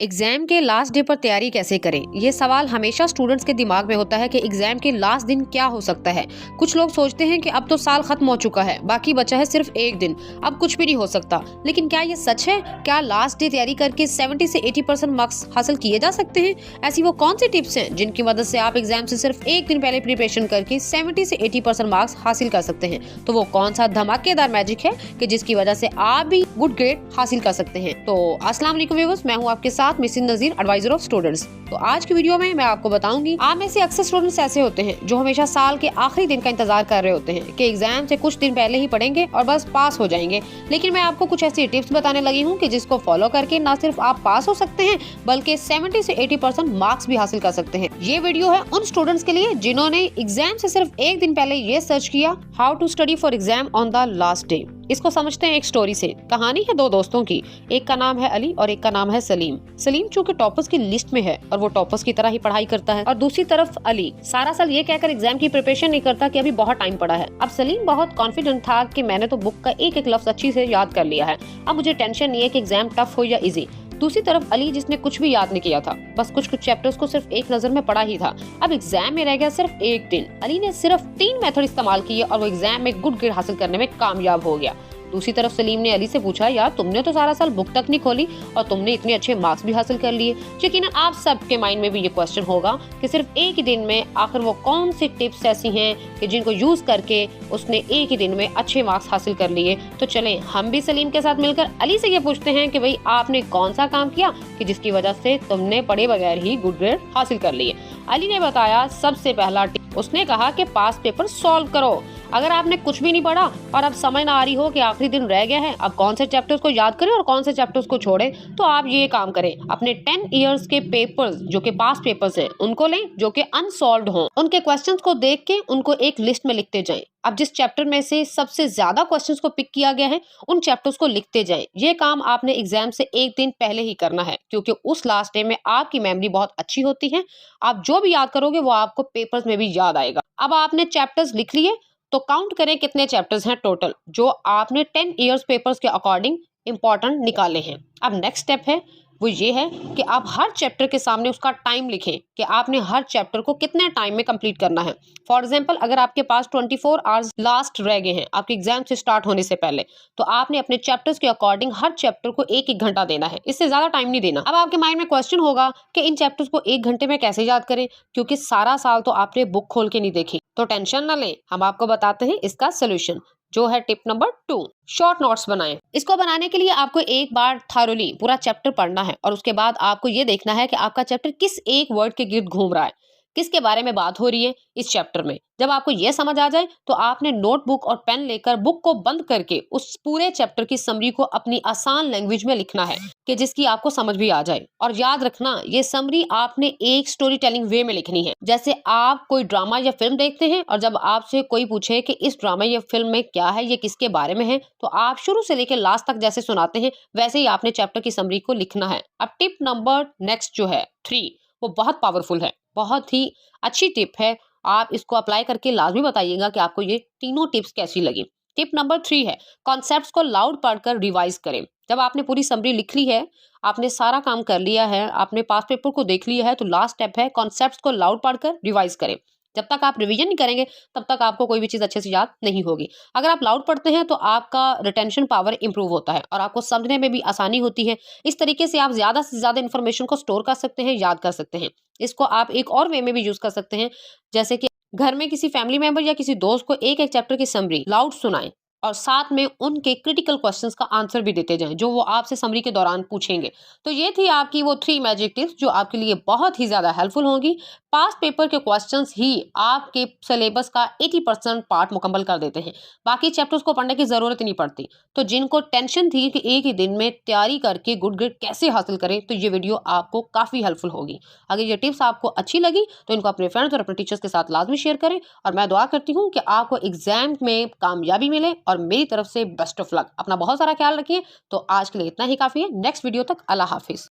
Exam के last day पर तैयारी कैसे करें? ये सवाल हमेशा स्टूडेंट्स के दिमाग में होता है कि एग्जाम के लास्ट दिन क्या हो सकता है। कुछ लोग सोचते हैं कि अब तो साल खत्म हो चुका है, बाकी बचा है सिर्फ एक दिन, अब कुछ भी नहीं हो सकता। लेकिन क्या ये सच है? क्या लास्ट डे तैयारी करके 70 से 80% मार्क्स हासिल किए जा सकते हैं? ऐसी वो कौन सी टिप्स हैं जिनकी मदद से आप एग्जाम से सिर्फ एक दिन पहले प्रिपरेशन करके 70 से 80% मार्क्स हासिल कर सकते हैं? तो वो कौन सा धमाकेदार मैजिक है कि जिसकी वजह से आप भी गुड ग्रेड हासिल कर सकते हैं? तो अस्सलाम वालेकुम व्यूअर्स, मैं हूँ आपके साथ मिसिन नजीर, एडवाइजर ऑफ स्टूडेंट्स। तो आज की वीडियो में मैं आपको बताऊंगी, आप में से अक्सर स्टूडेंट्स ऐसे होते हैं जो हमेशा साल के आखिरी दिन का इंतजार कर रहे होते हैं कि एग्जाम से कुछ दिन पहले ही पढ़ेंगे और बस पास हो जाएंगे। लेकिन मैं आपको कुछ ऐसी टिप्स बताने लगी हूँ कि जिसको फॉलो करके न सिर्फ आप पास हो सकते हैं बल्कि 70 से 80% मार्क्स भी हासिल कर सकते हैं। ये वीडियो है उन स्टूडेंट्स के लिए जिन्होंने एग्जाम से सिर्फ एक दिन पहले ये सर्च किया, how to study for exam on the last day. इसको समझते हैं एक स्टोरी से। कहानी है दो दोस्तों की, एक का नाम है अली और एक का नाम है सलीम। सलीम चूंकि टॉपर्स की लिस्ट में है और वो टॉपर्स की तरह ही पढ़ाई करता है, और दूसरी तरफ अली सारा साल ये कहकर एग्जाम की प्रिपरेशन नहीं करता कि अभी बहुत टाइम पड़ा है। अब सलीम बहुत कॉन्फिडेंट था कि मैंने तो बुक का एक एक लफ्ज अच्छी से याद कर लिया है, अब मुझे टेंशन नहीं है कि एग्जाम टफ हो या इजी। दूसरी तरफ अली जिसने कुछ भी याद नहीं किया था, बस कुछ चैप्टर्स को सिर्फ एक नजर में पढ़ा ही था। अब एग्जाम में रह गया सिर्फ एक दिन। अली ने सिर्फ 3 मेथड इस्तेमाल किए और वो एग्जाम में गुड ग्रेड हासिल करने में कामयाब हो गया। दूसरी तरफ सलीम ने अली से पूछा, यार तुमने तो सारा साल बुक तक नहीं खोली और तुमने इतने अच्छे मार्क्स भी हासिल कर लिए। यकीनन आप सबके माइंड में भी ये क्वेश्चन होगा कि सिर्फ एक ही दिन में आखिर वो कौन सी टिप्स ऐसी हैं कि जिनको यूज करके उसने एक ही दिन में अच्छे मार्क्स हासिल कर लिए। तो चलें हम भी सलीम के साथ मिलकर अली से ये पूछते हैं कि भाई आपने कौन सा काम किया कि जिसकी वजह से तुमने पढ़े बगैर ही गुड ग्रेड हासिल कर लिए। अली ने बताया, सबसे पहला टिप उसने कहा कि पास पेपर सॉल्व करो। अगर आपने कुछ भी नहीं पढ़ा और अब समझ ना आ रही हो कि आखिरी दिन रह गया है, अब कौन से चैप्टर्स को याद करें और कौन से चैप्टर्स को छोड़ें, तो आप ये काम करें, अपने 10 इयर्स के पेपर्स जो कि पास पेपर्स हैं उनको लें जो कि अनसॉल्व्ड हों। उनके क्वेश्चंस को देख के उनको एक लिस्ट में लिखते जाएं। अब जिस चैप्टर में से सबसे ज्यादा क्वेश्चंस को पिक किया गया है उन चैप्टर्स को लिखते जाएं। ये काम आपने एग्जाम से एक दिन पहले ही करना है, क्योंकि उस लास्ट डे में आपकी मेमोरी बहुत अच्छी होती है। आप जो भी याद करोगे वो आपको पेपर्स में भी याद आएगा। अब आपने चैप्टर्स लिख लिए तो काउंट करें कितने चैप्टर्स हैं टोटल जो आपने 10 इयर्स पेपर्स के अकॉर्डिंग इंपॉर्टेंट निकाले हैं। अब नेक्स्ट स्टेप है वो ये है कि आप हर चैप्टर के सामने उसका टाइम लिखें कि आपने हर चैप्टर को कितने टाइम में कंप्लीट करना है। फॉर एग्जांपल, अगर आपके पास 24 आवर्स लास्ट रह गए हैं आपके एग्जाम से स्टार्ट होने से पहले, तो आपने अपने चैप्टर्स के अकॉर्डिंग हर चैप्टर को एक एक घंटा देना है, इससे ज्यादा टाइम नहीं देना। अब आपके माइंड में क्वेश्चन होगा कि इन चैप्टर्स को एक घंटे में कैसे याद करें, क्योंकि सारा साल तो आपने बुक खोल के नहीं देखी। तो टेंशन ना लें, हम आपको बताते हैं इसका सोल्यूशन, जो है टिप नंबर 2, शॉर्ट नोट्स बनाएं। इसको बनाने के लिए आपको एक बार थॉरोली पूरा चैप्टर पढ़ना है और उसके बाद आपको ये देखना है कि आपका चैप्टर किस एक वर्ड के गिर्द घूम रहा है, किसके बारे में बात हो रही है इस चैप्टर में। जब आपको ये समझ आ जाए तो आपने नोटबुक और पेन लेकर बुक को बंद करके उस पूरे चैप्टर की समरी को अपनी आसान लैंग्वेज में लिखना है कि जिसकी आपको समझ भी आ जाए। और याद रखना, ये समरी आपने एक स्टोरी टेलिंग वे में लिखनी है। जैसे आप कोई ड्रामा या फिल्म देखते हैं और जब आपसे कोई पूछे कि इस ड्रामा या फिल्म में क्या है, ये किसके बारे में है, तो आप शुरू से लेकर लास्ट तक जैसे सुनाते हैं वैसे ही आपने चैप्टर की समरी को लिखना है। अब टिप नंबर नेक्स्ट जो है 3, वो बहुत पावरफुल है, बहुत ही अच्छी टिप है। आप इसको अप्लाई करके लाजमी बताइएगा कि आपको ये तीनों टिप्स कैसी लगी। टिप नंबर 3 है, कॉन्सेप्ट्स को लाउड पढ़कर रिवाइज करें। जब आपने पूरी समरी लिख ली है, आपने सारा काम कर लिया है, आपने पास पेपर को देख लिया है, तो लास्ट स्टेप है कॉन्सेप्ट्स को लाउड पढ़कर रिवाइज करें। जब तक आप रिवीजन नहीं करेंगे तब तक आपको कोई भी चीज अच्छे से याद नहीं होगी। अगर आप लाउड पढ़ते हैं तो आपका रिटेंशन पावर इंप्रूव होता है और आपको समझने में भी आसानी होती है। इस तरीके से आप ज्यादा से ज्यादा इन्फॉर्मेशन को स्टोर कर सकते हैं, याद कर सकते हैं। इसको आप एक और वे में भी यूज कर सकते हैं, जैसे कि घर में किसी फैमिली मेंबर या किसी दोस्त को एक एक चैप्टर की समरी लाउड सुनाएं और साथ में उनके क्रिटिकल क्वेश्चंस का आंसर भी देते जाएं जो वो आपसे समरी के दौरान पूछेंगे। तो ये थी आपकी वो 3 मैजिक टिप्स जो आपके लिए बहुत ही ज्यादा हेल्पफुल होंगी। पास पेपर के क्वेश्चंस ही आपके सिलेबस का 80% पार्ट मुकम्मल कर देते हैं, बाकी चैप्टर्स को पढ़ने की जरूरत ही नहीं पड़ती। तो जिनको टेंशन थी कि एक ही दिन में तैयारी करके गुड ग्रेड कैसे हासिल करें, तो ये वीडियो आपको काफी हेल्पफुल होगी। अगर ये टिप्स आपको अच्छी लगी तो इनको अपने फ्रेंड्स और अपने टीचर्स के साथ लाजमी शेयर करें और मैं दुआ करती हूँ कि आपको एग्जाम में कामयाबी मिले और मेरी तरफ से बेस्ट ऑफ लक। अपना बहुत सारा ख्याल रखिए। तो आज के लिए इतना ही काफी है। नेक्स्ट वीडियो तक अल्लाह हाफिज।